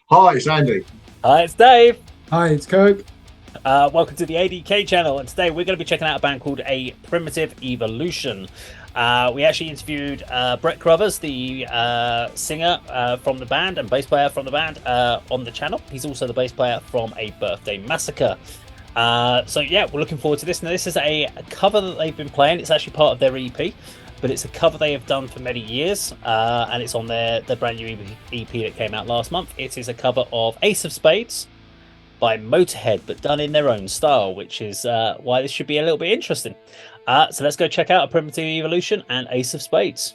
Hi, it's Andy. Hi, it's Dave. Hi, it's Kirk. Welcome to the A.D.K channel, and today we're going to be checking out a band called A Primitive Evolution. We actually interviewed Brett Crothers, the singer from the band and bass player from the band, on the channel. He's also the bass player from A Birthday Massacre. So yeah, we're looking forward to this. Now, this is a cover that they've been playing. It's actually part of their EP, but it's a cover they have done for many years, and it's on their brand new EP that came out last month. It is a cover of Ace of Spades by Motorhead, but done in their own style, which is why this should be a little bit interesting. So let's go check out A Primitive Evolution and Ace of Spades.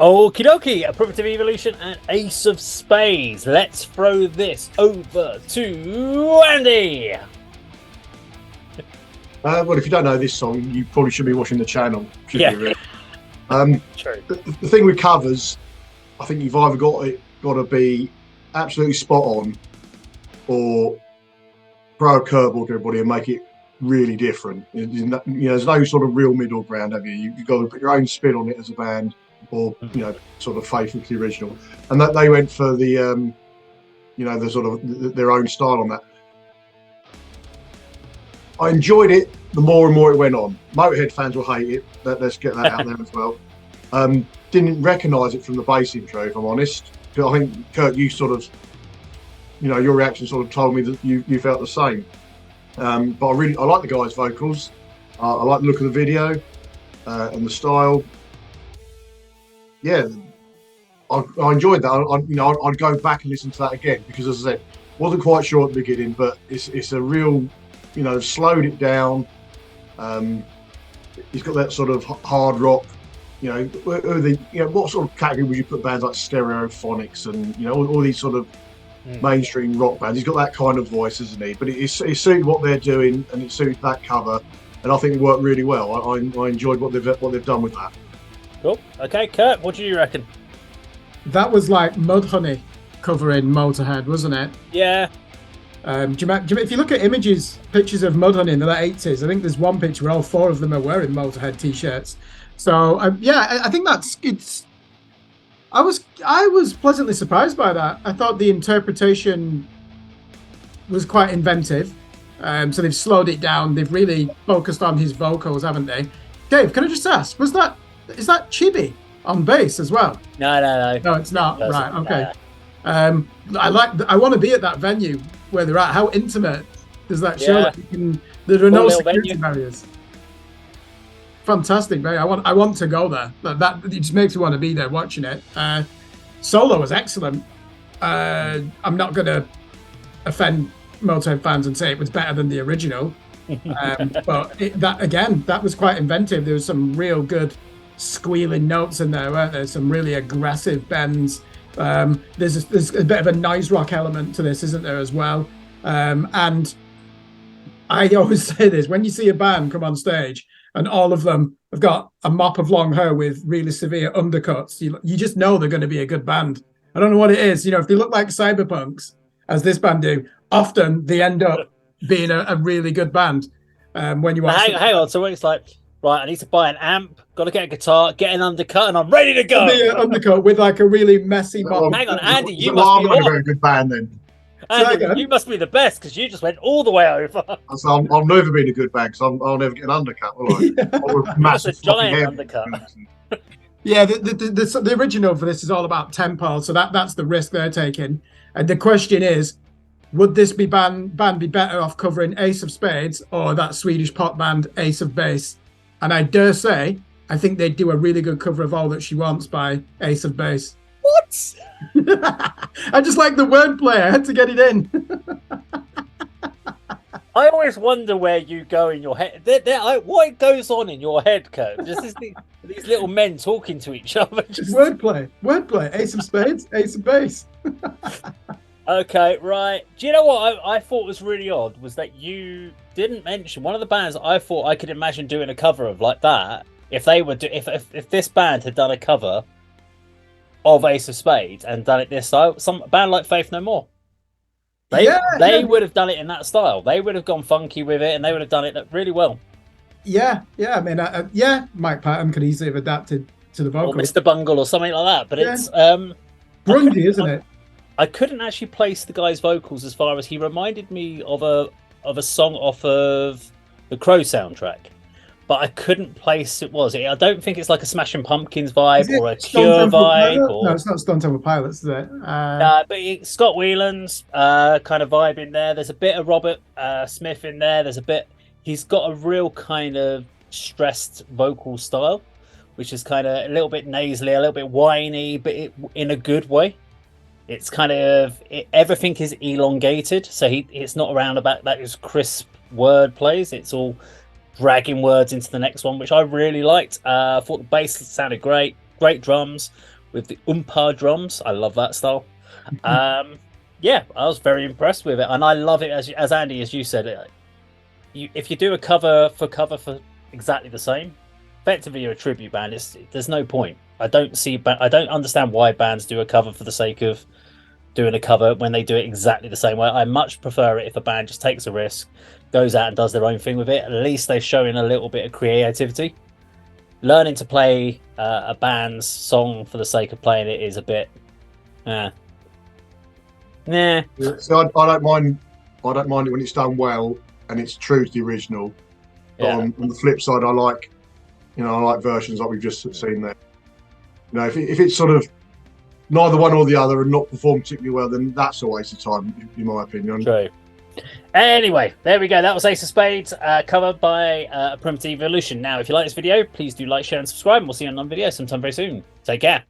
Okie dokie, A Primitive Evolution and Ace of Spades. Let's throw this over to Andy. Well, if you don't know this song, you probably should be watching the channel. Yeah. Really. True. The thing with covers, I think you've either got to be absolutely spot on, or throw a curveball to everybody and make it really different. There's no sort of real middle ground, have you? You've got to put your own spin on it as a band, or sort of faithful to the original. And that they went for the the sort of their own style on that. I enjoyed it the more and more it went on. Motorhead fans will hate it. Let's get that out there as well. Didn't recognise it from the bass intro, if I'm honest. I think, Kirk, you sort of, your reaction sort of told me that you felt the same. But I like the guy's vocals. I like the look of the video and the style. Yeah, I enjoyed that. I'd go back and listen to that again because, as I said, wasn't quite sure at the beginning, but it's a real, slowed it down. He's got that sort of hard rock. What sort of category would you put bands like Stereophonics and all these sort of mainstream rock bands? He's got that kind of voice, isn't he? But it suited what they're doing, and it suited that cover, and I think it worked really well. I enjoyed what they've done with that. Cool. Okay, Kirk, what do you reckon? That was like Mudhoney covering Motorhead, wasn't it? Yeah. If you look at pictures of Mudhoney in the late 80s, I think there's one picture where all four of them are wearing Motorhead t-shirts. So I think it's. I was pleasantly surprised by that. I thought the interpretation was quite inventive. So they've slowed it down. They've really focused on his vocals, haven't they? Dave, can I just ask, is that Chibi on bass as well? No. No, it's not. Right. Okay. I want to be at that venue where they're at. How intimate does that show? Yeah. There are no security venue. barriers. Fantastic, mate. I want to go there. That it just makes me want to be there watching it. Solo was excellent. I'm not going to offend Motorhead fans and say it was better than the original, but that was quite inventive. There was some real good squealing notes in there, weren't there? Some really aggressive bends. There's a bit of a noise rock element to this, isn't there, as well? And I always say this: when you see a band come on stage and all of them have got a mop of long hair with really severe undercuts, you just know they're going to be a good band. I don't know what it is. If they look like cyberpunks, as this band do, often they end up being a really good band. When you watch hang on, so when it's like, right, I need to buy an amp, got to get a guitar, get an undercut, and I'm ready to go. The undercut with like a really messy mop. Hang on, Andy, you must be a very good band then. Andy, you must be the best because you just went all the way over. So I'll never be in a good band because I'll never get an undercut, will I? That's a giant undercut. Yeah, the original for this is all about tempo, so that's the risk they're taking. And the question is, would this band be better off covering Ace of Spades or that Swedish pop band Ace of Base? And I dare say, I think they'd do a really good cover of All That She Wants by Ace of Base. What? I just like the wordplay. I had to get it in. I always wonder where you go in your head. What goes on in your head, Kurt? Just these little men talking to each other. Just... Wordplay. Ace of Spades, Ace of Base. Okay, right. Do you know what I thought was really odd was that you didn't mention one of the bands I thought I could imagine doing a cover of like that if they were if this band had done a cover of Ace of Spades and done it this style, some band like Faith No More. They would have done it in that style. They would have gone funky with it, and they would have done it really well. Yeah. I mean, Mike Patton could easily have adapted to the vocals, or Mr. Bungle, or something like that. But it's grungy, isn't it? I couldn't actually place the guy's vocals as far as he reminded me of a song off of the Crow soundtrack. But I couldn't place I don't think it's like a Smashing Pumpkins vibe or a Cure vibe. No, it's not Stone Temple Pilots, is it? But Scott Weiland's kind of vibe in there. There's a bit of Robert Smith in there. He's got a real kind of stressed vocal style, which is kind of a little bit nasally, a little bit whiny, but in a good way. It's kind of everything is elongated, so it's not around about that is crisp word plays. It's all dragging words into the next one, which I really liked. I thought the bass sounded great drums with the drums. I love that style. I was very impressed with it, and I love it as Andy, as you said. If you do a cover for exactly the same, effectively you're a tribute band. There's no point. I don't understand why bands do a cover for the sake of doing a cover when they do it exactly the same way. I much prefer it if a band just takes a risk, goes out and does their own thing with it. At least they're showing a little bit of creativity. Learning to play a band's song for the sake of playing it is a bit, nah. So I don't mind. I don't mind it when it's done well and it's true to the original. But on the flip side, I like versions like we've just seen there. You know, if it's sort of neither one or the other and not performed particularly well, then that's a waste of time, in my opinion. True. Anyway, there we go. That was Ace of Spades, covered by A Primitive Evolution. Now, if you like this video, please do like, share, and subscribe. And we'll see you on another video sometime very soon. Take care.